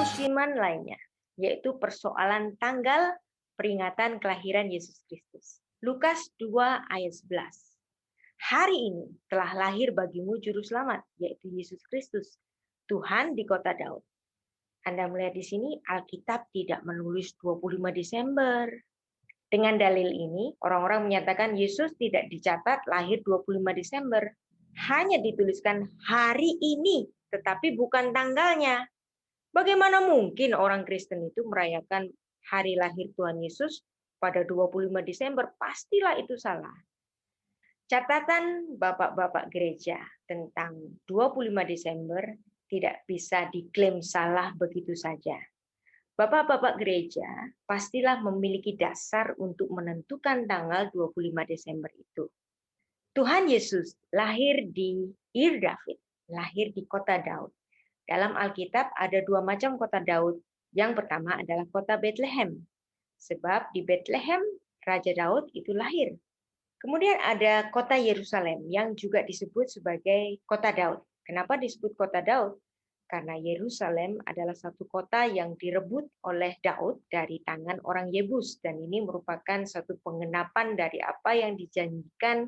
musiman lainnya, yaitu persoalan tanggal peringatan kelahiran Yesus Kristus. Lukas 2 ayat 11. Hari ini telah lahir bagimu juru selamat, yaitu Yesus Kristus, Tuhan di kota Daud. Anda melihat di sini Alkitab tidak menulis 25 Desember. Dengan dalil ini, orang-orang menyatakan Yesus tidak dicatat lahir 25 Desember. Hanya dituliskan hari ini, tetapi bukan tanggalnya. Bagaimana mungkin orang Kristen itu merayakan hari lahir Tuhan Yesus pada 25 Desember? Pastilah itu salah. Catatan bapak-bapak gereja tentang 25 Desember tidak bisa diklaim salah begitu saja. Bapak-bapak gereja pastilah memiliki dasar untuk menentukan tanggal 25 Desember itu. Tuhan Yesus lahir di Ir David, lahir di kota Daud. Dalam Alkitab ada dua macam kota Daud. Yang pertama adalah kota Bethlehem. Sebab di Bethlehem Raja Daud itu lahir. Kemudian ada kota Yerusalem yang juga disebut sebagai kota Daud. Kenapa disebut kota Daud? Karena Yerusalem adalah satu kota yang direbut oleh Daud dari tangan orang Yebus. Dan ini merupakan satu pengenapan dari apa yang dijanjikan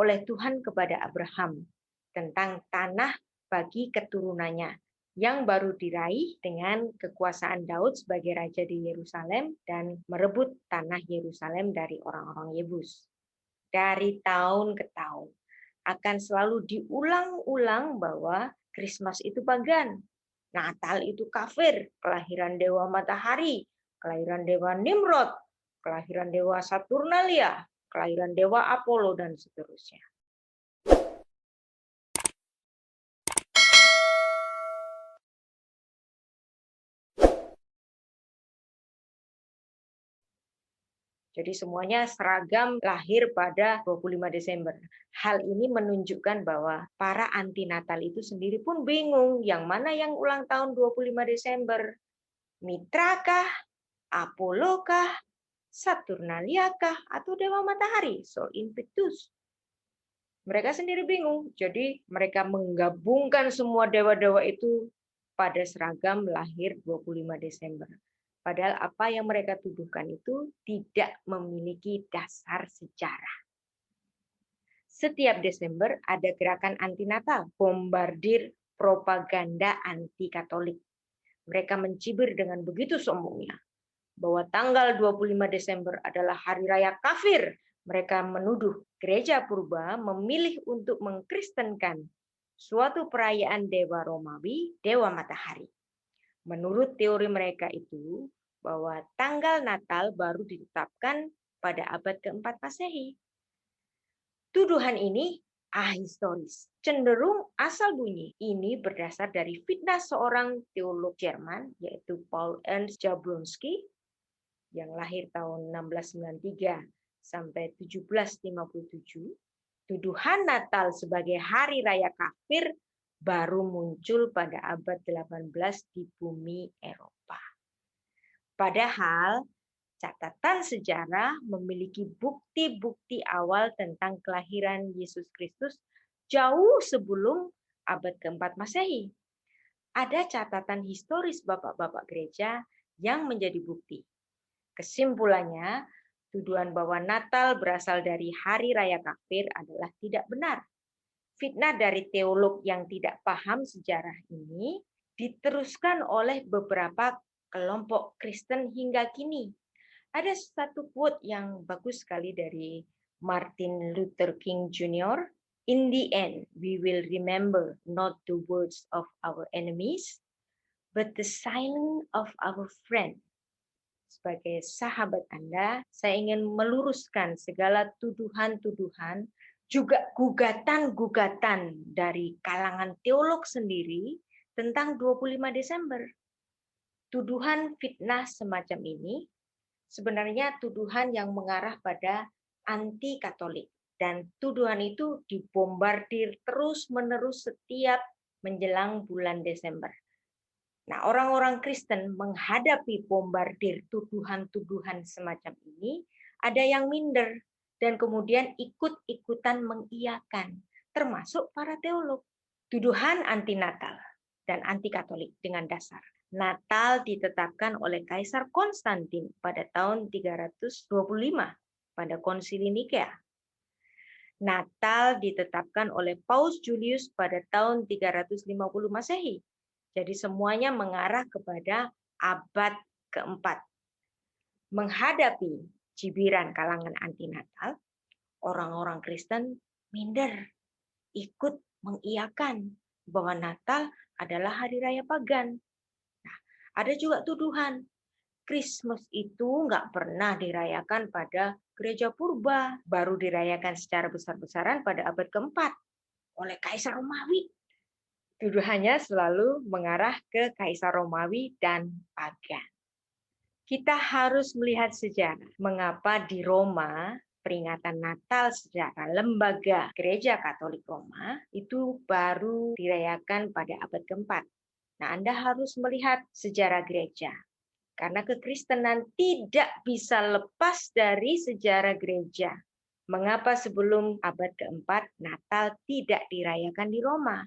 oleh Tuhan kepada Abraham tentang tanah bagi keturunannya yang baru diraih dengan kekuasaan Daud sebagai raja di Yerusalem dan merebut tanah Yerusalem dari orang-orang Yebus. Dari tahun ke tahun akan selalu diulang-ulang bahwa Christmas itu pagan, Natal itu kafir, kelahiran dewa matahari, kelahiran dewa Nimrod, kelahiran dewa Saturnalia, kelahiran dewa Apollo, dan seterusnya. Jadi semuanya seragam lahir pada 25 Desember. Hal ini menunjukkan bahwa para anti Natal itu sendiri pun bingung yang mana yang ulang tahun 25 Desember. Mitra kah? Apollo kah? Saturnalia kah? Atau Dewa Matahari? Sol Invictus. Mereka sendiri bingung. Jadi mereka menggabungkan semua dewa-dewa itu pada seragam lahir 25 Desember. Padahal apa yang mereka tuduhkan itu tidak memiliki dasar sejarah. Setiap Desember ada gerakan anti Natal, bombardir propaganda anti Katolik. Mereka mencibir dengan begitu sombongnya bahwa tanggal 25 Desember adalah hari raya kafir. Mereka menuduh gereja purba memilih untuk mengkristenkan suatu perayaan dewa Romawi, dewa matahari. Menurut teori mereka itu, bahwa tanggal Natal baru ditetapkan pada abad keempat Masehi. Tuduhan ini ahistoris, cenderung asal bunyi. Ini berdasar dari fitnah seorang teolog Jerman, yaitu Paul Ernst Jablonski, yang lahir tahun 1693 sampai 1757. Tuduhan Natal sebagai hari raya kafir baru muncul pada abad 18 di bumi Eropa. Padahal catatan sejarah memiliki bukti-bukti awal tentang kelahiran Yesus Kristus jauh sebelum abad keempat Masehi. Ada catatan historis bapak-bapak gereja yang menjadi bukti. Kesimpulannya, tuduhan bahwa Natal berasal dari hari raya kafir adalah tidak benar. Fitnah dari teolog yang tidak paham sejarah ini diteruskan oleh beberapa kelompok Kristen hingga kini. Ada satu quote yang bagus sekali dari Martin Luther King Jr. In the end, we will remember not the words of our enemies, but the silence of our friend. Sebagai sahabat Anda, saya ingin meluruskan segala tuduhan-tuduhan, juga gugatan-gugatan dari kalangan teolog sendiri tentang 25 Desember. Tuduhan fitnah semacam ini sebenarnya tuduhan yang mengarah pada anti-Katolik. Dan tuduhan itu dibombardir terus-menerus setiap menjelang bulan Desember. Nah, orang-orang Kristen menghadapi bombardir tuduhan-tuduhan semacam ini, ada yang minder dan kemudian ikut-ikutan mengiyakan, termasuk para teolog. Tuduhan anti-Natal dan anti-Katolik dengan dasar Natal ditetapkan oleh Kaisar Konstantin pada tahun 325 pada Konsili Nikea. Natal ditetapkan oleh Paus Julius pada tahun 350 Masehi. Jadi semuanya mengarah kepada abad keempat. Menghadapi cibiran kalangan anti Natal, orang-orang Kristen minder, ikut mengiyakan bahwa Natal adalah hari raya pagan. Nah, ada juga tuduhan, Christmas itu nggak pernah dirayakan pada gereja purba, baru dirayakan secara besar-besaran pada abad keempat oleh Kaisar Romawi. Tuduhannya selalu mengarah ke Kaisar Romawi dan pagan. Kita harus melihat sejarah mengapa di Roma peringatan Natal secara lembaga Gereja Katolik Roma itu baru dirayakan pada abad keempat. Nah, Anda harus melihat sejarah gereja. Karena kekristenan tidak bisa lepas dari sejarah gereja. Mengapa sebelum abad keempat Natal tidak dirayakan di Roma?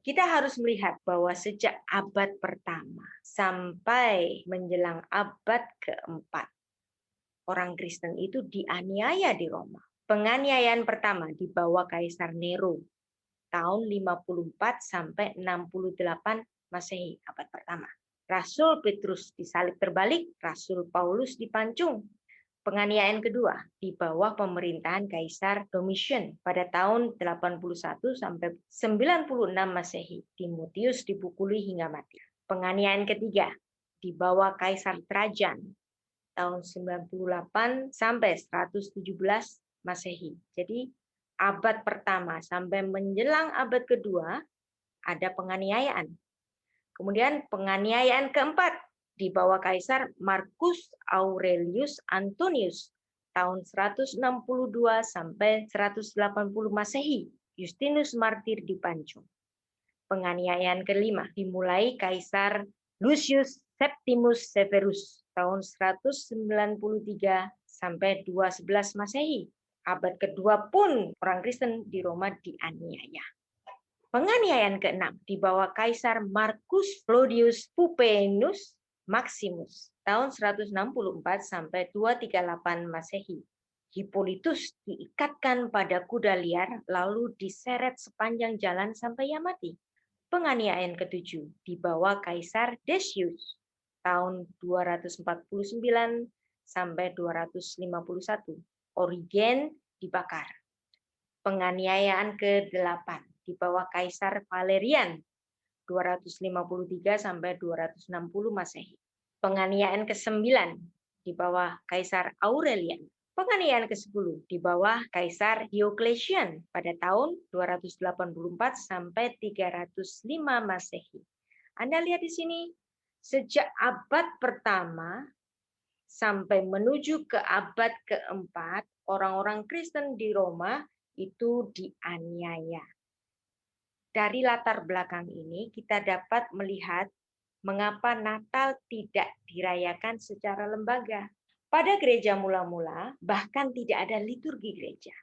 Kita harus melihat bahwa sejak abad pertama sampai menjelang abad keempat, orang Kristen itu dianiaya di Roma. Penganiayaan pertama di bawah Kaisar Nero tahun 54 sampai 68 Masehi, abad pertama. Rasul Petrus disalib terbalik, Rasul Paulus dipancung. Penganiayaan kedua di bawah pemerintahan Kaisar Domitian pada tahun 81 sampai 96 Masehi. Timotius dipukuli hingga mati. Penganiayaan ketiga di bawah Kaisar Trajan tahun 98 sampai 117 Masehi. Jadi abad pertama sampai menjelang abad kedua ada penganiayaan. Kemudian penganiayaan keempat di bawah Kaisar Marcus Aurelius Antonius tahun 162 sampai 180 Masehi. Justinus Martir dipancung. Penganiayaan kelima dimulai Kaisar Lucius Septimus Severus tahun 193 sampai 211 Masehi. Abad kedua pun orang Kristen di Roma dianiaya. Penganiayaan keenam di bawah Kaisar Marcus Claudius Pupienus Maximus tahun 164 sampai 238 Masehi. Hippolytus diikatkan pada kuda liar lalu diseret sepanjang jalan sampai ia mati. Penganiayaan ketujuh di bawah Kaisar Decius tahun 249 sampai 251. Origen dibakar. Penganiayaan ke-8 di bawah Kaisar Valerian 253 sampai 260 Masehi. Penganiayaan ke-9 di bawah Kaisar Aurelian. Penganiayaan ke-10 di bawah Kaisar Diocletian pada tahun 284 sampai 305 Masehi. Anda lihat di sini, sejak abad pertama sampai menuju ke abad keempat, orang-orang Kristen di Roma itu dianiaya. Dari latar belakang ini kita dapat melihat mengapa Natal tidak dirayakan secara lembaga. Pada gereja mula-mula bahkan tidak ada liturgi gereja.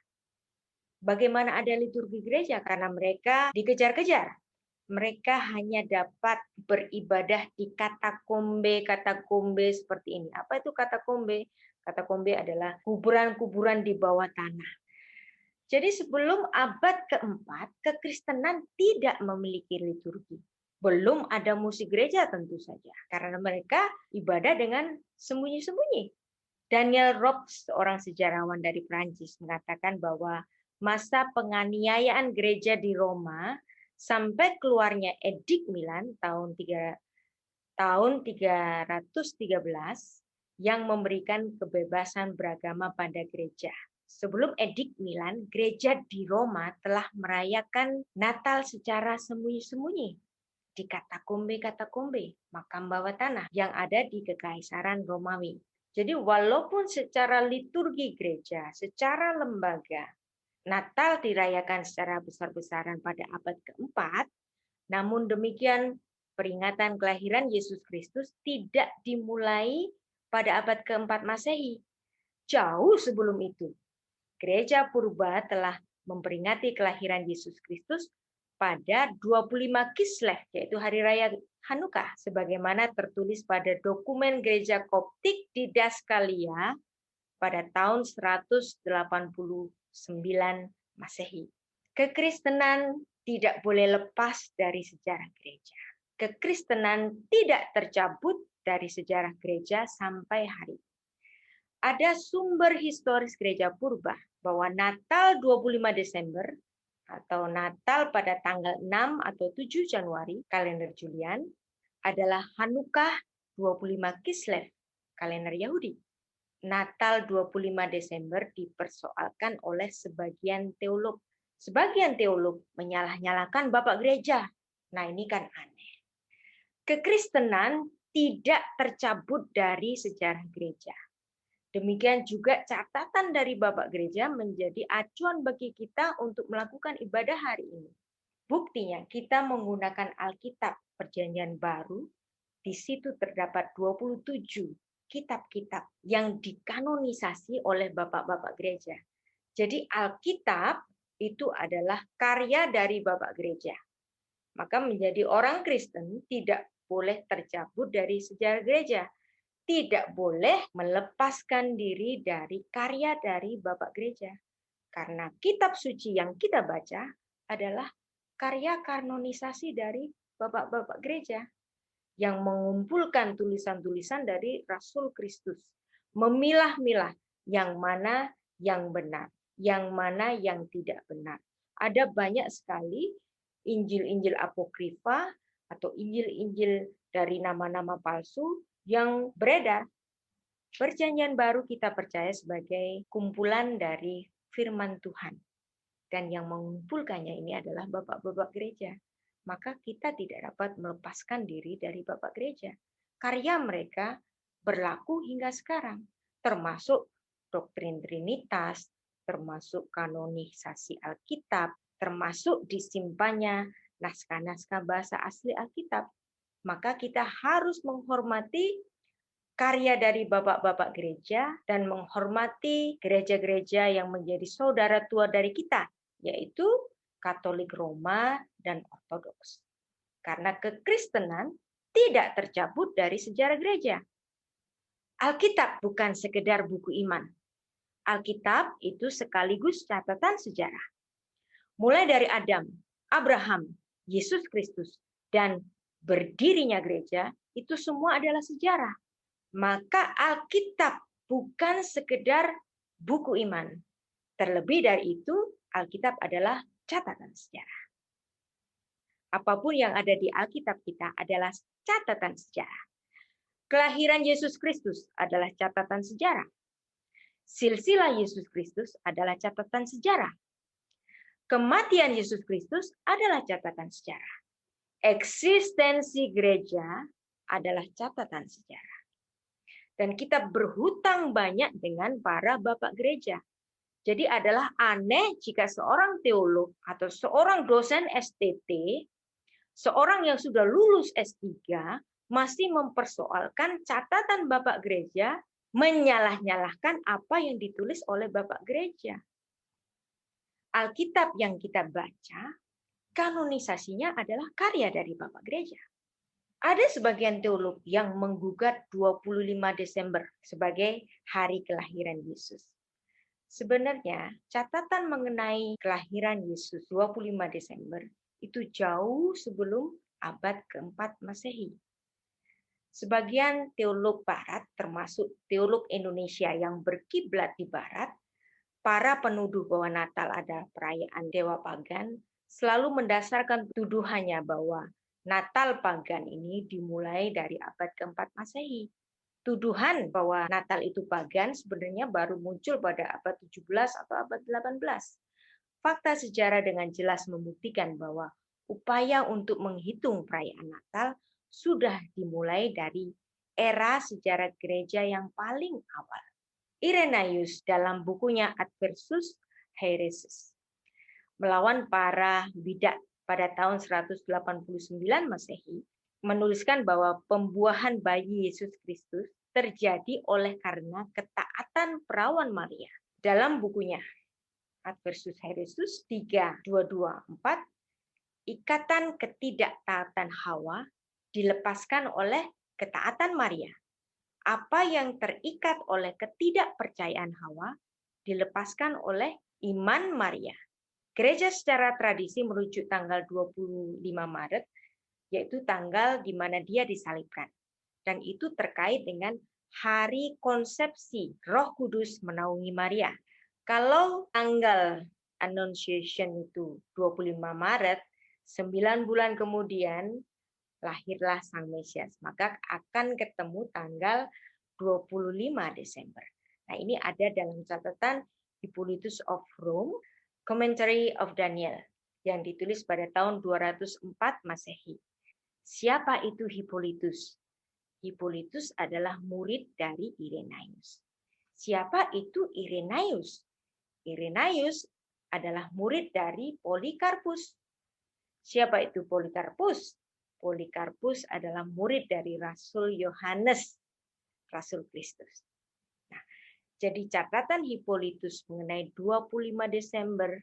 Bagaimana ada liturgi gereja? Karena mereka dikejar-kejar. Mereka hanya dapat beribadah di katakombe seperti ini. Apa itu katakombe? Katakombe adalah kuburan-kuburan di bawah tanah. Jadi sebelum abad keempat, kekristenan tidak memiliki liturgi. Belum ada musik gereja tentu saja, karena mereka ibadah dengan sembunyi-sembunyi. Daniel Roques, seorang sejarawan dari Prancis, mengatakan bahwa masa penganiayaan gereja di Roma sampai keluarnya Edik Milan tahun 313 yang memberikan kebebasan beragama pada gereja. Sebelum Edik Milan, gereja di Roma telah merayakan Natal secara sembunyi-sembunyi di katakombe, makam bawah tanah yang ada di Kekaisaran Romawi. Jadi walaupun secara liturgi gereja, secara lembaga, Natal dirayakan secara besar-besaran pada abad keempat, namun demikian peringatan kelahiran Yesus Kristus tidak dimulai pada abad keempat Masehi. Jauh sebelum itu, Gereja Purba telah memperingati kelahiran Yesus Kristus pada 25 Kislev, yaitu hari raya Hanukkah, sebagaimana tertulis pada dokumen gereja Koptik di Daskalia pada tahun 189 Masehi. Kekristenan tidak boleh lepas dari sejarah gereja. Kekristenan tidak tercabut dari sejarah gereja sampai hari ini. Ada sumber historis gereja purba bahwa Natal 25 Desember atau Natal pada tanggal 6 atau 7 Januari kalender Julian adalah Hanukkah 25 Kislev kalender Yahudi. Natal 25 Desember dipersoalkan oleh sebagian teolog. Sebagian teolog menyalah-nyalahkan Bapak Gereja. Nah, ini kan aneh. Kekristenan tidak tercabut dari sejarah gereja. Demikian juga catatan dari Bapak Gereja menjadi acuan bagi kita untuk melakukan ibadah hari ini. Buktinya kita menggunakan Alkitab Perjanjian Baru, di situ terdapat 27 kitab-kitab yang dikanonisasi oleh Bapak-Bapak Gereja. Jadi Alkitab itu adalah karya dari Bapak Gereja. Maka menjadi orang Kristen tidak boleh tercabut dari sejarah gereja. Tidak boleh melepaskan diri dari karya dari Bapak Gereja. Karena kitab suci yang kita baca adalah karya kanonisasi dari Bapak-Bapak Gereja yang mengumpulkan tulisan-tulisan dari Rasul Kristus. Memilah-milah yang mana yang benar, yang mana yang tidak benar. Ada banyak sekali Injil-Injil apokrifa atau Injil-Injil dari nama-nama palsu yang beredar. Perjanjian Baru kita percaya sebagai kumpulan dari firman Tuhan. Dan yang mengumpulkannya ini adalah Bapak-Bapak Gereja. Maka kita tidak dapat melepaskan diri dari Bapak Gereja. Karya mereka berlaku hingga sekarang. Termasuk doktrin Trinitas, termasuk kanonisasi Alkitab, termasuk disimpannya naskah-naskah bahasa asli Alkitab. Maka kita harus menghormati karya dari Bapak-Bapak Gereja dan menghormati gereja-gereja yang menjadi saudara tua dari kita, yaitu Katolik Roma dan Ortodoks. Karena kekristenan tidak tercabut dari sejarah gereja. Alkitab bukan sekedar buku iman. Alkitab itu sekaligus catatan sejarah. Mulai dari Adam, Abraham, Yesus Kristus, dan berdirinya gereja, itu semua adalah sejarah. Maka Alkitab bukan sekedar buku iman. Terlebih dari itu, Alkitab adalah catatan sejarah. Apapun yang ada di Alkitab kita adalah catatan sejarah. Kelahiran Yesus Kristus adalah catatan sejarah. Silsilah Yesus Kristus adalah catatan sejarah. Kematian Yesus Kristus adalah catatan sejarah. Eksistensi gereja adalah catatan sejarah. Dan kita berhutang banyak dengan para bapak gereja. Jadi adalah aneh jika seorang teolog atau seorang dosen STT, seorang yang sudah lulus S3, masih mempersoalkan catatan bapak gereja, menyalah-nyalahkan apa yang ditulis oleh bapak gereja. Alkitab yang kita baca, kanonisasinya adalah karya dari bapak gereja. Ada sebagian teolog yang menggugat 25 Desember sebagai hari kelahiran Yesus. Sebenarnya catatan mengenai kelahiran Yesus 25 Desember itu jauh sebelum abad keempat Masehi. Sebagian teolog Barat, termasuk teolog Indonesia yang berkiblat di Barat, para penuduh bahwa Natal adalah perayaan dewa pagan, selalu mendasarkan tuduhannya bahwa Natal pagan ini dimulai dari abad keempat Masehi. Tuduhan bahwa Natal itu pagan sebenarnya baru muncul pada abad 17 atau abad 18. Fakta sejarah dengan jelas membuktikan bahwa upaya untuk menghitung perayaan Natal sudah dimulai dari era sejarah gereja yang paling awal. Irenaeus dalam bukunya Adversus Hereses melawan para bidak pada tahun 189 Masehi menuliskan bahwa pembuahan bayi Yesus Kristus terjadi oleh karena ketaatan perawan Maria. Dalam bukunya Adversus Heresus 3:224, ikatan ketidaktaatan Hawa dilepaskan oleh ketaatan Maria. Apa yang terikat oleh ketidakpercayaan Hawa dilepaskan oleh iman Maria. Gereja secara tradisi merujuk tanggal 25 Maret, yaitu tanggal di mana dia disalibkan. Dan itu terkait dengan hari konsepsi Roh Kudus menaungi Maria. Kalau tanggal Annunciation itu 25 Maret, 9 bulan kemudian lahirlah Sang Mesias. Maka akan ketemu tanggal 25 Desember. Nah, ini ada dalam catatan Hippolytus of Rome, Commentary of Daniel, yang ditulis pada tahun 204 Masehi. Siapa itu Hippolytus? Hippolytus adalah murid dari Irenaeus. Siapa itu Irenaeus? Irenaeus adalah murid dari Polikarpus. Siapa itu Polikarpus? Polikarpus adalah murid dari Rasul Yohanes, Rasul Kristus. Nah, jadi catatan Hippolytus mengenai 25 Desember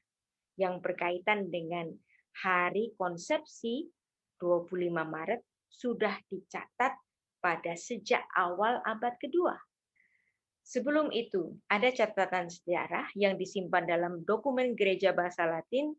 yang berkaitan dengan hari konsepsi 25 Maret sudah dicatat pada sejak awal abad kedua. Sebelum itu, ada catatan sejarah yang disimpan dalam dokumen gereja bahasa Latin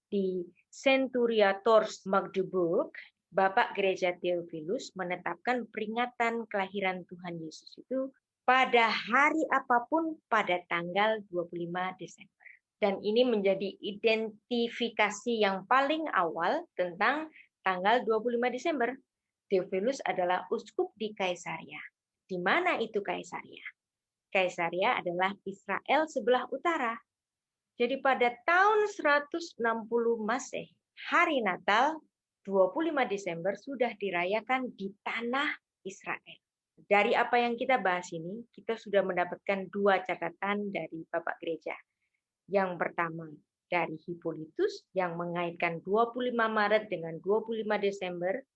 di Centuriators Magdeburg. Bapak Gereja Theophilus menetapkan peringatan kelahiran Tuhan Yesus itu pada hari apapun pada tanggal 25 Desember. Dan ini menjadi identifikasi yang paling awal tentang tanggal 25 Desember. Theophilus adalah uskup di Kaisaria. Di mana itu Kaisaria? Kaisaria adalah Israel sebelah utara. Jadi pada tahun 160 Masehi, hari Natal 25 Desember sudah dirayakan di tanah Israel. Dari apa yang kita bahas ini, kita sudah mendapatkan dua catatan dari Bapak Gereja. Yang pertama, dari Hippolytus yang mengaitkan 25 Maret dengan 25 Desember.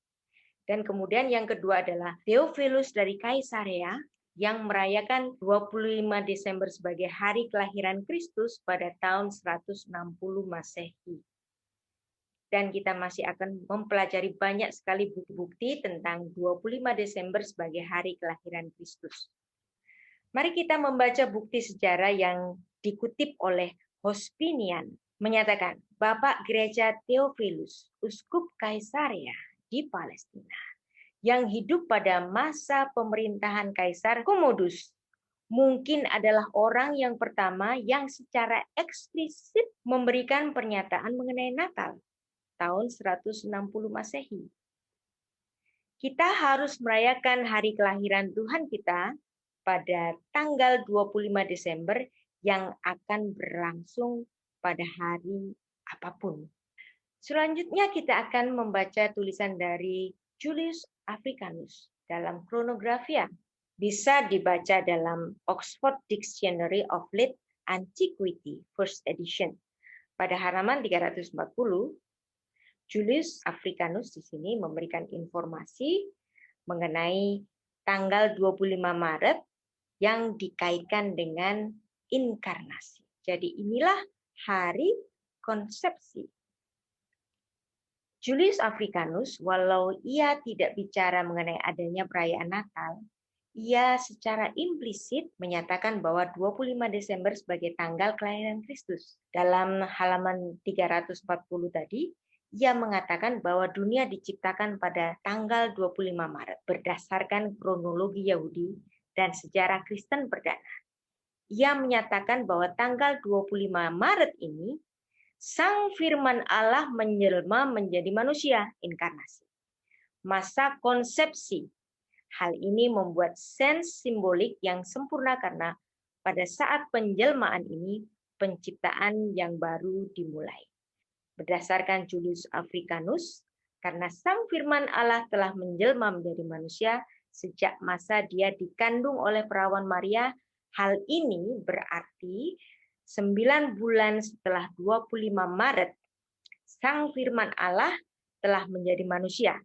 Dan kemudian yang kedua adalah Theophilus dari Kaisarea yang merayakan 25 Desember sebagai hari kelahiran Kristus pada tahun 160 Masehi. Dan kita masih akan mempelajari banyak sekali bukti-bukti tentang 25 Desember sebagai hari kelahiran Kristus. Mari kita membaca bukti sejarah yang dikutip oleh Hospinian, menyatakan Bapak Gereja Theophilus, Uskup Kaisarea di Palestina, yang hidup pada masa pemerintahan Kaisar Commodus, mungkin adalah orang yang pertama yang secara eksplisit memberikan pernyataan mengenai Natal tahun 160 Masehi. Kita harus merayakan hari kelahiran Tuhan kita pada tanggal 25 Desember yang akan berlangsung pada hari apapun. Selanjutnya kita akan membaca tulisan dari Julius Africanus dalam Chronographia. Bisa dibaca dalam Oxford Dictionary of Late Antiquity, first edition. Pada halaman 340, Julius Africanus di sini memberikan informasi mengenai tanggal 25 Maret yang dikaitkan dengan inkarnasi. Jadi inilah hari konsepsi. Julius Africanus, walau ia tidak bicara mengenai adanya perayaan Natal, ia secara implisit menyatakan bahwa 25 Desember sebagai tanggal kelahiran Kristus. Dalam halaman 340 tadi, ia mengatakan bahwa dunia diciptakan pada tanggal 25 Maret berdasarkan kronologi Yahudi dan sejarah Kristen perdana. Ia menyatakan bahwa tanggal 25 Maret ini Sang Firman Allah menjelma menjadi manusia, inkarnasi. Masa konsepsi. Hal ini membuat sens simbolik yang sempurna karena pada saat penjelmaan ini, penciptaan yang baru dimulai. Berdasarkan Julius Africanus, karena Sang Firman Allah telah menjelma menjadi manusia sejak masa dia dikandung oleh perawan Maria, hal ini berarti 9 bulan setelah 25 Maret, Sang Firman Allah telah menjadi manusia,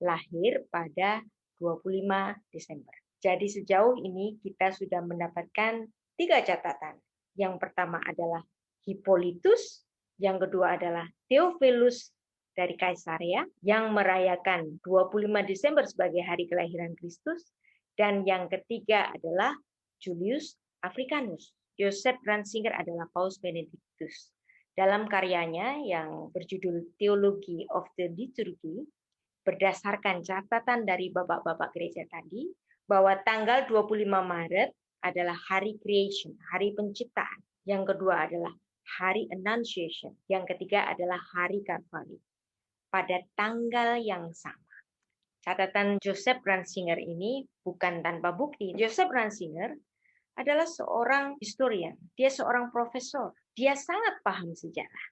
lahir pada 25 Desember. Jadi sejauh ini kita sudah mendapatkan 3 catatan. Yang pertama adalah Hippolytus, yang kedua adalah Theophilus, dari Kaisaria yang merayakan 25 Desember sebagai hari kelahiran Kristus, dan yang ketiga adalah Julius Africanus. Joseph Ratzinger adalah Paus Benedictus. Dalam karyanya yang berjudul Theology of the Liturgy, berdasarkan catatan dari bapak-bapak gereja tadi, bahwa tanggal 25 Maret adalah hari creation, hari penciptaan. Yang kedua adalah hari Annunciation. Yang ketiga adalah hari Kalvari. Pada tanggal yang sama. Catatan Joseph Ratzinger ini bukan tanpa bukti. Joseph Ratzinger adalah seorang historian. Dia seorang profesor. Dia sangat paham sejarah.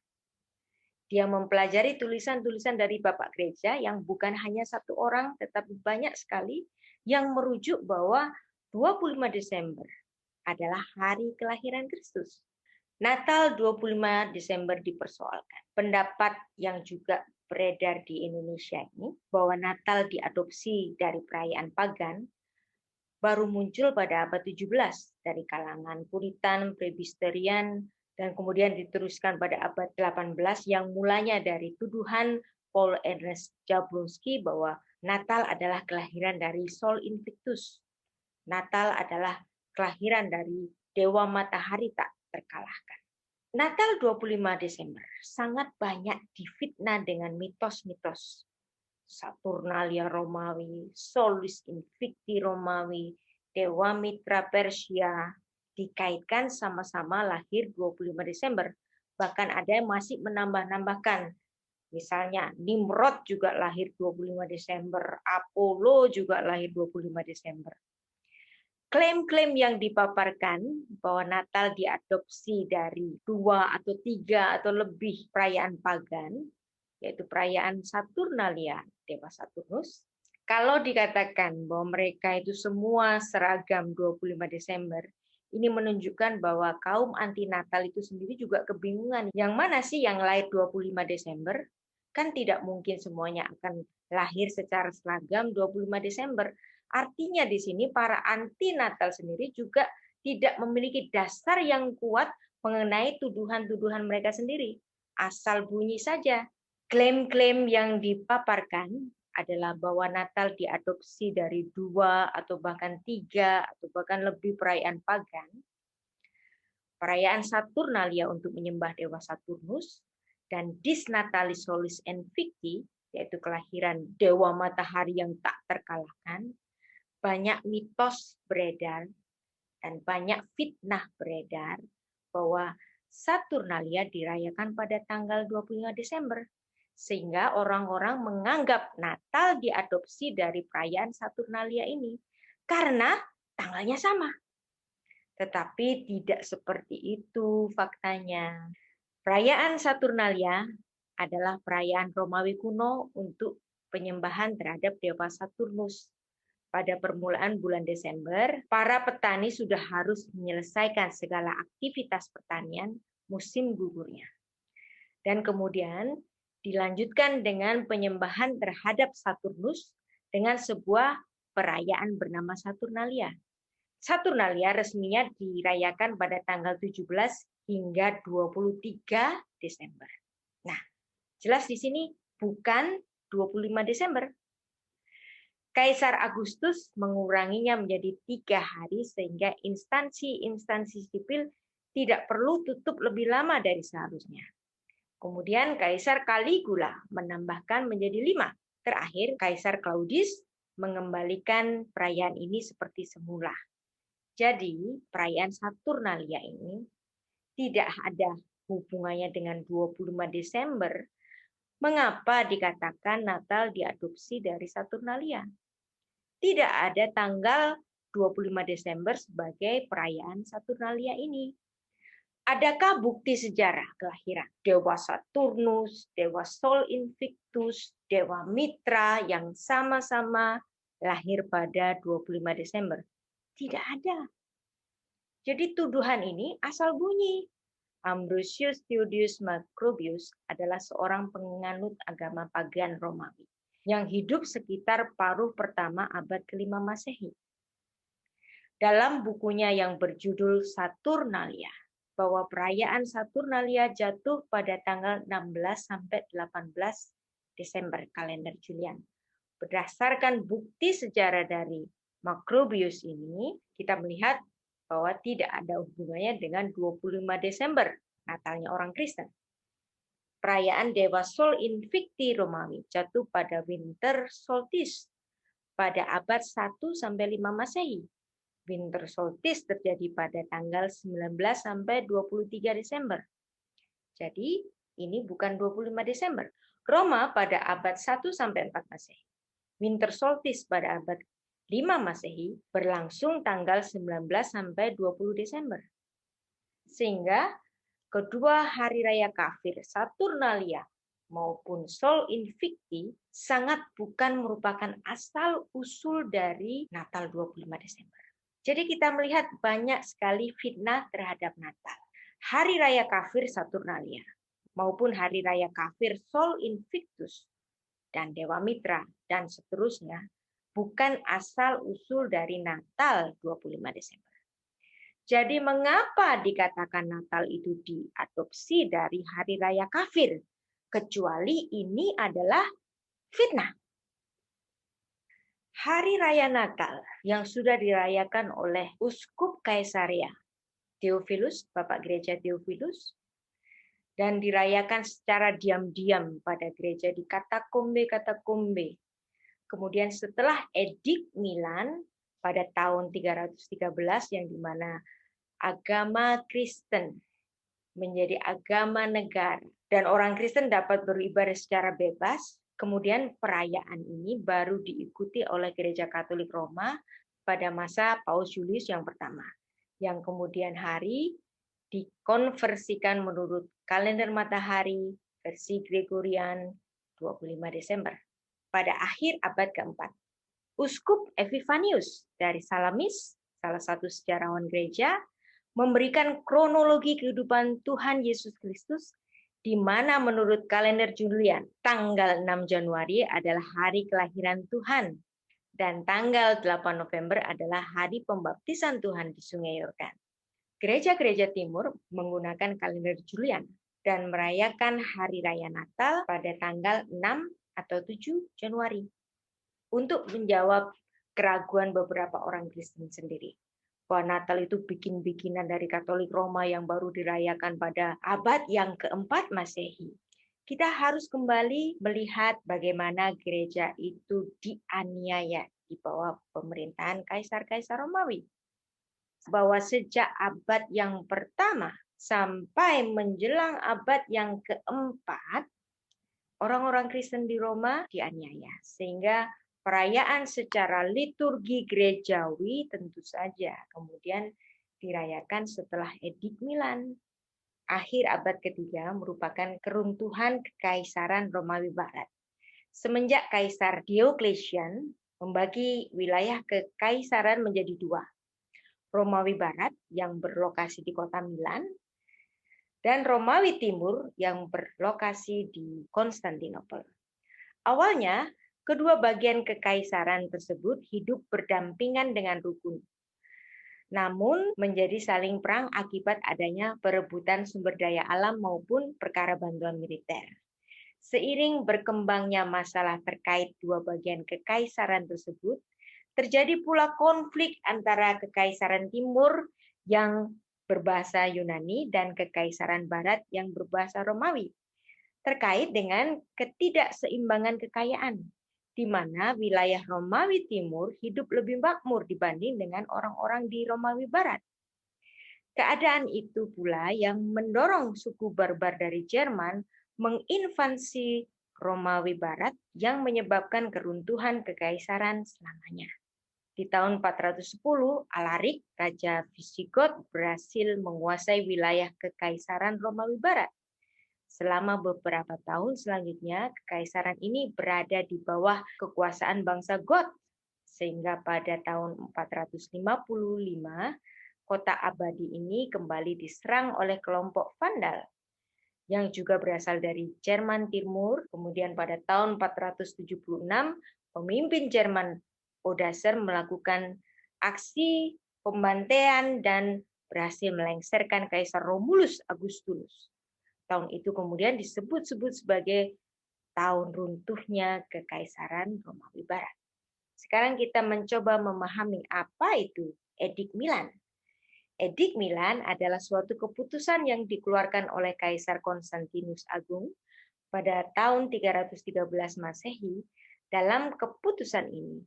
Dia mempelajari tulisan-tulisan dari Bapak Gereja yang bukan hanya satu orang, tetapi banyak sekali yang merujuk bahwa 25 Desember adalah hari kelahiran Kristus. Natal 25 Desember dipersoalkan. Pendapat yang juga beredar di Indonesia ini bahwa Natal diadopsi dari perayaan pagan baru muncul pada abad 17 dari kalangan Puritan, Presbyterian, dan kemudian diteruskan pada abad 18 yang mulanya dari tuduhan Paul Ernest Jablonski bahwa Natal adalah kelahiran dari Sol Invictus. Natal adalah kelahiran dari Dewa Matahari tak terkalahkan. Natal 25 Desember sangat banyak difitnah dengan mitos-mitos. Saturnalia Romawi, Solus Invicti Romawi, Dewa Mitra Persia, dikaitkan sama-sama lahir 25 Desember. Bahkan ada yang masih menambah-nambahkan. Misalnya Nimrod juga lahir 25 Desember, Apollo juga lahir 25 Desember. Klaim-klaim yang dipaparkan bahwa Natal diadopsi dari 2 atau 3 atau lebih perayaan pagan, yaitu perayaan Saturnalia, Dewa Saturnus. Kalau dikatakan bahwa mereka itu semua seragam 25 Desember, ini menunjukkan bahwa kaum anti Natal itu sendiri juga kebingungan. Yang mana sih yang lahir 25 Desember? Kan tidak mungkin semuanya akan lahir secara seragam 25 Desember. Artinya di sini para anti Natal sendiri juga tidak memiliki dasar yang kuat mengenai tuduhan-tuduhan mereka sendiri. Asal bunyi saja. Klaim-klaim yang dipaparkan adalah bahwa Natal diadopsi dari 2 atau bahkan 3 atau bahkan lebih perayaan pagan. Perayaan Saturnalia untuk menyembah Dewa Saturnus dan Dis Natalis Solis Invicti, yaitu kelahiran Dewa Matahari yang tak terkalahkan. Banyak mitos beredar dan banyak fitnah beredar bahwa Saturnalia dirayakan pada tanggal 25 Desember. Sehingga orang-orang menganggap Natal diadopsi dari perayaan Saturnalia ini. Karena tanggalnya sama. Tetapi tidak seperti itu faktanya. Perayaan Saturnalia adalah perayaan Romawi kuno untuk penyembahan terhadap Dewa Saturnus. Pada permulaan bulan Desember, para petani sudah harus menyelesaikan segala aktivitas pertanian musim gugurnya. Dan kemudian dilanjutkan dengan penyembahan terhadap Saturnus dengan sebuah perayaan bernama Saturnalia. Saturnalia resminya dirayakan pada tanggal 17 hingga 23 Desember. Nah, jelas di sini bukan 25 Desember. Kaisar Agustus menguranginya menjadi 3 hari sehingga instansi-instansi sipil tidak perlu tutup lebih lama dari seharusnya. Kemudian Kaisar Caligula menambahkan menjadi 5. Terakhir, Kaisar Claudius mengembalikan perayaan ini seperti semula. Jadi, perayaan Saturnalia ini tidak ada hubungannya dengan 25 Desember. Mengapa dikatakan Natal diadopsi dari Saturnalia? Tidak ada tanggal 25 Desember sebagai perayaan Saturnalia ini. Adakah bukti sejarah kelahiran Dewa Saturnus, Dewa Sol Invictus, Dewa Mitra yang sama-sama lahir pada 25 Desember? Tidak ada. Jadi tuduhan ini asal bunyi. Ambrosius Theodius Macrobius adalah seorang penganut agama pagan Romawi yang hidup sekitar paruh pertama abad ke-5 Masehi. Dalam bukunya yang berjudul Saturnalia, bahwa perayaan Saturnalia jatuh pada tanggal 16 sampai 18 Desember kalender Julian. Berdasarkan bukti sejarah dari Macrobius ini, kita melihat bahwa tidak ada hubungannya dengan 25 Desember, Natalnya orang Kristen. Perayaan Dewa Sol Invicti Romawi jatuh pada winter solstice pada abad 1 sampai 5 Masehi. Winter solstice terjadi pada tanggal 19 sampai 23 Desember. Jadi, ini bukan 25 Desember. Roma pada abad 1 sampai 4 Masehi. Winter solstice pada abad 5 Masehi berlangsung tanggal 19 sampai 20 Desember. Sehingga kedua hari raya kafir Saturnalia maupun Sol Invicti sangat bukan merupakan asal-usul dari Natal 25 Desember. Jadi kita melihat banyak sekali fitnah terhadap Natal. Hari raya kafir Saturnalia maupun hari raya kafir Sol Invictus dan Dewa Mitra dan seterusnya bukan asal-usul dari Natal 25 Desember. Jadi mengapa dikatakan Natal itu diadopsi dari hari raya kafir? Kecuali ini adalah fitnah. Hari raya Natal yang sudah dirayakan oleh Uskup Kaisaria Theophilus, Bapak Gereja Theophilus, dan dirayakan secara diam-diam pada gereja di katakombe-katakombe. Kemudian setelah Edik Milan pada tahun 313 yang dimana agama Kristen menjadi agama negara dan orang Kristen dapat beribadah secara bebas, kemudian perayaan ini baru diikuti oleh Gereja Katolik Roma pada masa Paus Julius yang pertama, yang kemudian hari dikonversikan menurut kalender matahari versi Gregorian 25 Desember. Pada akhir abad keempat, Uskup Epifanius dari Salamis, salah satu sejarawan gereja, memberikan kronologi kehidupan Tuhan Yesus Kristus, di mana menurut kalender Julian, tanggal 6 Januari adalah hari kelahiran Tuhan, dan tanggal 8 November adalah hari pembaptisan Tuhan di Sungai Yordan. Gereja-gereja timur menggunakan kalender Julian dan merayakan hari raya Natal pada tanggal 6 atau 7 Januari. Untuk menjawab keraguan beberapa orang Kristen sendiri, bahwa Natal itu bikin-bikinan dari Katolik Roma yang baru dirayakan pada abad yang keempat Masehi. Kita harus kembali melihat bagaimana gereja itu dianiaya di bawah pemerintahan Kaisar-Kaisar Romawi. Bahwa sejak abad yang pertama sampai menjelang abad yang keempat, orang-orang Kristen di Roma dianiaya. Sehingga perayaan secara liturgi gerejawi tentu saja kemudian dirayakan setelah Edik Milan. Akhir abad ketiga merupakan keruntuhan Kekaisaran Romawi Barat. Semenjak Kaisar Diocletian membagi wilayah kekaisaran menjadi dua. Romawi Barat yang berlokasi di kota Milan, dan Romawi Timur yang berlokasi di Konstantinopel. Awalnya, kedua bagian kekaisaran tersebut hidup berdampingan dengan rukun. Namun menjadi saling perang akibat adanya perebutan sumber daya alam maupun perkara bantuan militer. Seiring berkembangnya masalah terkait dua bagian kekaisaran tersebut, terjadi pula konflik antara Kekaisaran Timur yang berbahasa Yunani dan Kekaisaran Barat yang berbahasa Romawi, terkait dengan ketidakseimbangan kekayaan, di mana wilayah Romawi Timur hidup lebih makmur dibanding dengan orang-orang di Romawi Barat. Keadaan itu pula yang mendorong suku barbar dari Jerman menginvasi Romawi Barat yang menyebabkan keruntuhan kekaisaran selamanya. Di tahun 410, Alaric, Raja Visigoth, berhasil menguasai wilayah Kekaisaran Romawi Barat. Selama beberapa tahun selanjutnya, kekaisaran ini berada di bawah kekuasaan bangsa Goth, sehingga pada tahun 455, kota abadi ini kembali diserang oleh kelompok Vandal, yang juga berasal dari Jerman Timur. Kemudian pada tahun 476, pemimpin Jerman Odoacer melakukan aksi pembantaian dan berhasil melengsarkan Kaisar Romulus Augustulus. Tahun itu kemudian disebut-sebut sebagai tahun runtuhnya Kekaisaran Romawi Barat. Sekarang kita mencoba memahami apa itu Edik Milan. Edik Milan adalah suatu keputusan yang dikeluarkan oleh Kaisar Konstantinus Agung pada tahun 313 Masehi. Dalam keputusan ini,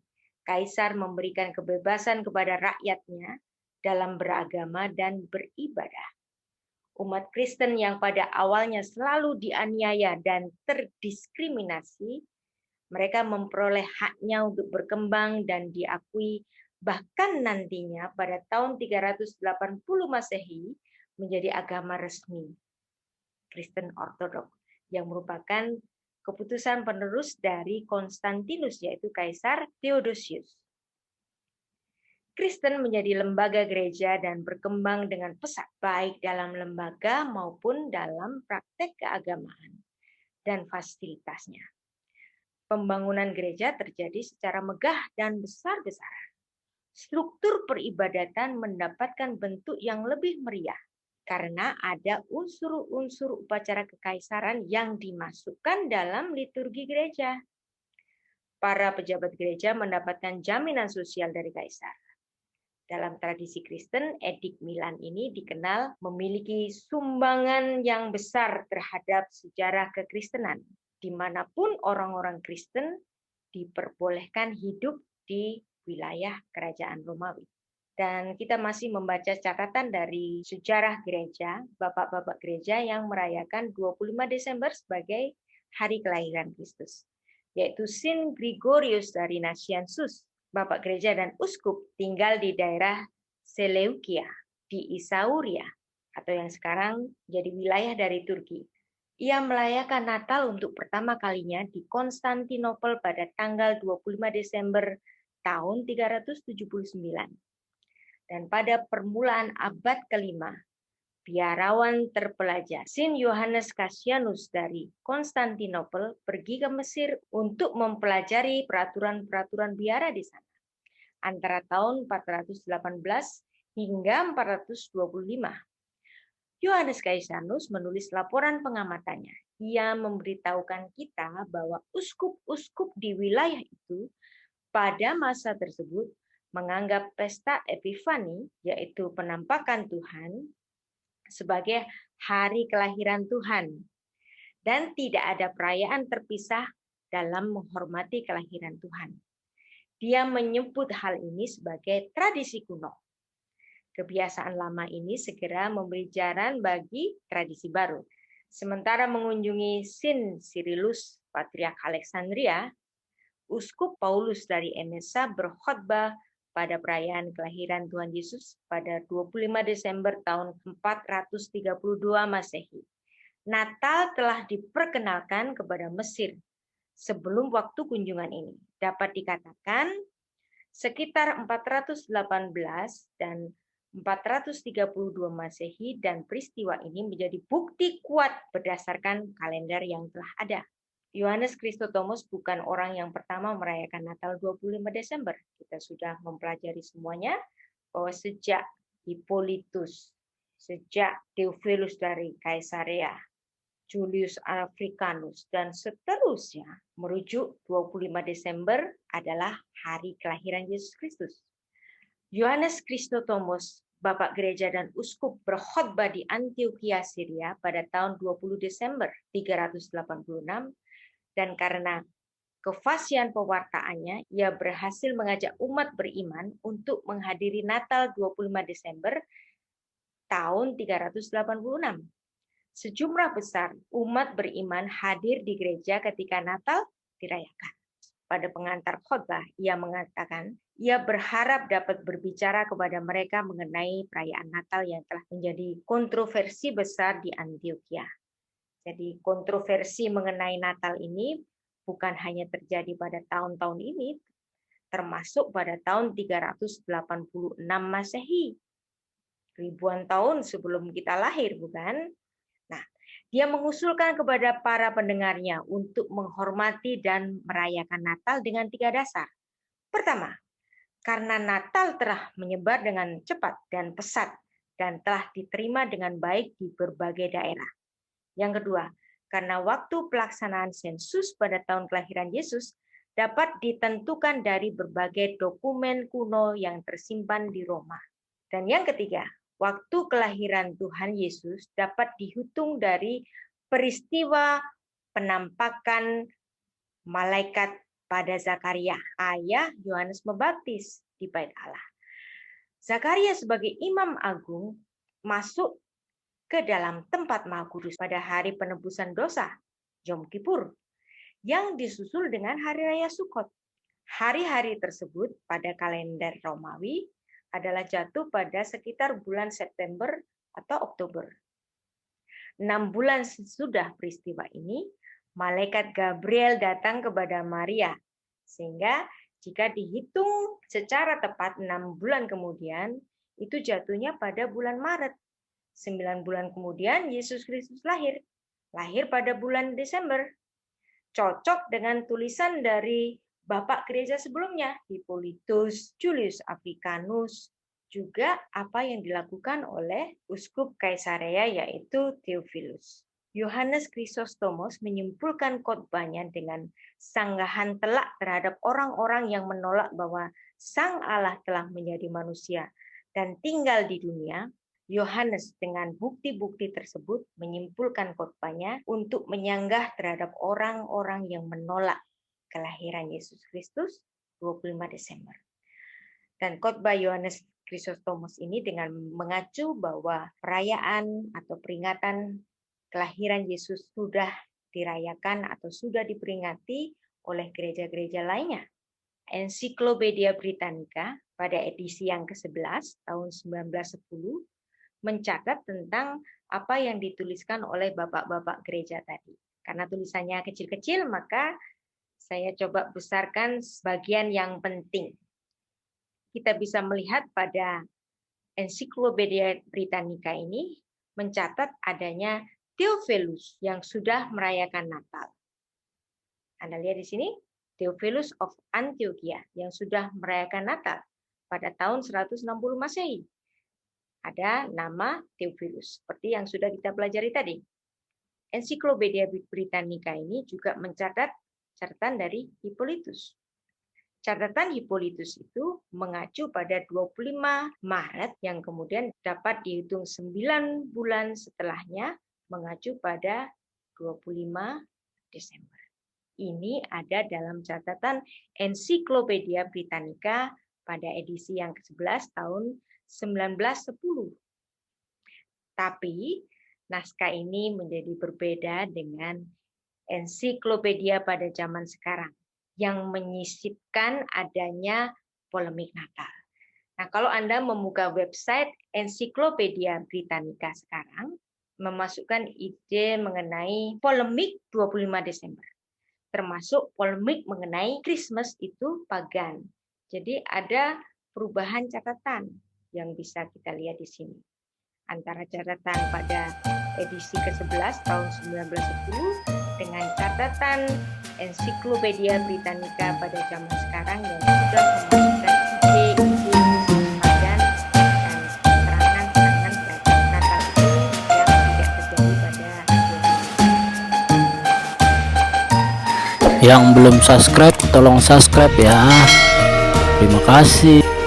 Kaisar memberikan kebebasan kepada rakyatnya dalam beragama dan beribadah. Umat Kristen yang pada awalnya selalu dianiaya dan terdiskriminasi, mereka memperoleh haknya untuk berkembang dan diakui, bahkan nantinya pada tahun 380 Masehi menjadi agama resmi Kristen Ortodoks yang merupakan keputusan penerus dari Konstantinus, yaitu Kaisar Theodosius. Kristen menjadi lembaga gereja dan berkembang dengan pesat, baik dalam lembaga maupun dalam praktek keagamaan dan fasilitasnya. Pembangunan gereja terjadi secara megah dan besar-besaran. Struktur peribadatan mendapatkan bentuk yang lebih meriah karena ada unsur-unsur upacara kekaisaran yang dimasukkan dalam liturgi gereja. Para pejabat gereja mendapatkan jaminan sosial dari kaisar. Dalam tradisi Kristen, Edik Milan ini dikenal memiliki sumbangan yang besar terhadap sejarah kekristenan, dimanapun orang-orang Kristen diperbolehkan hidup di wilayah kerajaan Romawi. Dan kita masih membaca catatan dari sejarah gereja, bapak-bapak gereja yang merayakan 25 Desember sebagai hari kelahiran Kristus, yaitu Saint Gregorius dari Nazianzus, bapak gereja dan uskup, tinggal di daerah Seleukia di Isauria atau yang sekarang jadi wilayah dari Turki. Ia merayakan Natal untuk pertama kalinya di Konstantinopel pada tanggal 25 Desember tahun 379. Dan pada permulaan abad kelima, biarawan terpelajar Saint Yohanes Cassianus dari Konstantinopel pergi ke Mesir untuk mempelajari peraturan-peraturan biara di sana antara tahun 418 hingga 425. Yohanes Cassianus menulis laporan pengamatannya. Ia memberitahukan kita bahwa uskup-uskup di wilayah itu pada masa tersebut menganggap pesta Epifani, yaitu penampakan Tuhan, sebagai hari kelahiran Tuhan, dan tidak ada perayaan terpisah dalam menghormati kelahiran Tuhan. Dia menyebut hal ini sebagai tradisi kuno. Kebiasaan lama ini segera memberi jalan bagi tradisi baru. Sementara mengunjungi Saint Cyrillus, Patriark Alexandria, Uskup Paulus dari Emesa berkhotbah pada perayaan kelahiran Tuhan Yesus pada 25 Desember tahun 432 Masehi. Natal telah diperkenalkan kepada Mesir sebelum waktu kunjungan ini. Dapat dikatakan sekitar 418 dan 432 Masehi, dan peristiwa ini menjadi bukti kuat berdasarkan kalender yang telah ada. Yohanes Chrysostomus bukan orang yang pertama merayakan Natal 25 Desember. Kita sudah mempelajari semuanya bahwa sejak Hippolytus, sejak Theophilus dari Kaisarea, Julius Africanus, dan seterusnya merujuk 25 Desember adalah hari kelahiran Yesus Kristus. Yohanes Chrysostomus, bapak gereja dan uskup, berkhotbah di Antioquia, Syria pada tahun 20 Desember 386, dan karena kefasihan pewartaannya, ia berhasil mengajak umat beriman untuk menghadiri Natal 25 Desember tahun 386. Sejumlah besar umat beriman hadir di gereja ketika Natal dirayakan. Pada pengantar khotbah, ia mengatakan, ia berharap dapat berbicara kepada mereka mengenai perayaan Natal yang telah menjadi kontroversi besar di Antioquia. Jadi kontroversi mengenai Natal ini bukan hanya terjadi pada tahun-tahun ini, termasuk pada tahun 386 Masehi. Ribuan tahun sebelum kita lahir, bukan? Nah, dia mengusulkan kepada para pendengarnya untuk menghormati dan merayakan Natal dengan 3 dasar. Pertama, karena Natal telah menyebar dengan cepat dan pesat dan telah diterima dengan baik di berbagai daerah. Yang kedua, karena waktu pelaksanaan sensus pada tahun kelahiran Yesus dapat ditentukan dari berbagai dokumen kuno yang tersimpan di Roma. Dan yang ketiga, waktu kelahiran Tuhan Yesus dapat dihitung dari peristiwa penampakan malaikat pada Zakaria, ayah Yohanes Pembaptis di Bait Allah. Zakaria sebagai imam agung masuk ke dalam tempat Maha Kudus pada hari penebusan dosa, Yom Kippur, yang disusul dengan Hari Raya Sukkot. Hari-hari tersebut pada kalender Romawi adalah jatuh pada sekitar bulan September atau Oktober. 6 bulan sesudah peristiwa ini, malaikat Gabriel datang kepada Maria, sehingga jika dihitung secara tepat 6 bulan kemudian, itu jatuhnya pada bulan Maret. 9 bulan kemudian Yesus Kristus lahir pada bulan Desember. Cocok dengan tulisan dari Bapak Gereja sebelumnya, Hippolytus Julius Africanus, juga apa yang dilakukan oleh Uskup Kaisarea yaitu Theophilus. Yohanes Chrysostomos menyimpulkan khotbahnya dengan sanggahan telak terhadap orang-orang yang menolak bahwa Sang Allah telah menjadi manusia dan tinggal di dunia. Yohanes dengan bukti-bukti tersebut menyimpulkan khotbahnya untuk menyanggah terhadap orang-orang yang menolak kelahiran Yesus Kristus 25 Desember. Dan khotbah Yohanes Chrysostomos ini dengan mengacu bahwa perayaan atau peringatan kelahiran Yesus sudah dirayakan atau sudah diperingati oleh gereja-gereja lainnya. Ensiklopedia Britannica pada edisi yang ke-11 tahun 1910 mencatat tentang apa yang dituliskan oleh bapak-bapak gereja tadi. Karena tulisannya kecil-kecil, maka saya coba besarkan sebagian yang penting. Kita bisa melihat pada Ensiklopedia Britannica ini mencatat adanya Theophilus yang sudah merayakan Natal. Anda lihat di sini, Theophilus of Antiochia yang sudah merayakan Natal pada tahun 160 Masehi. Ada nama Theophilus, seperti yang sudah kita pelajari tadi. Ensiklopedia Britannica ini juga mencatat catatan dari Hippolytus. Catatan Hippolytus itu mengacu pada 25 Maret yang kemudian dapat dihitung 9 bulan setelahnya mengacu pada 25 Desember. Ini ada dalam catatan Ensiklopedia Britannica pada edisi yang ke-11 tahun 1910. Tapi naskah ini menjadi berbeda dengan ensiklopedia pada zaman sekarang yang menyisipkan adanya polemik Natal. Nah, kalau Anda membuka website Ensiklopedia Britannica sekarang, memasukkan ide mengenai polemik 25 Desember. Termasuk polemik mengenai Christmas itu pagan. Jadi ada perubahan catatan yang bisa kita lihat di sini. Antara catatan pada edisi ke-11 tahun 1910 dengan catatan Ensiklopedia Britannica pada zaman sekarang yang sudah memasukkan ide-ide pagan dan keterangan-keterangan terhadap Natal itu yang tidak terjadi pada Yang belum subscribe, tolong subscribe ya. Terima kasih.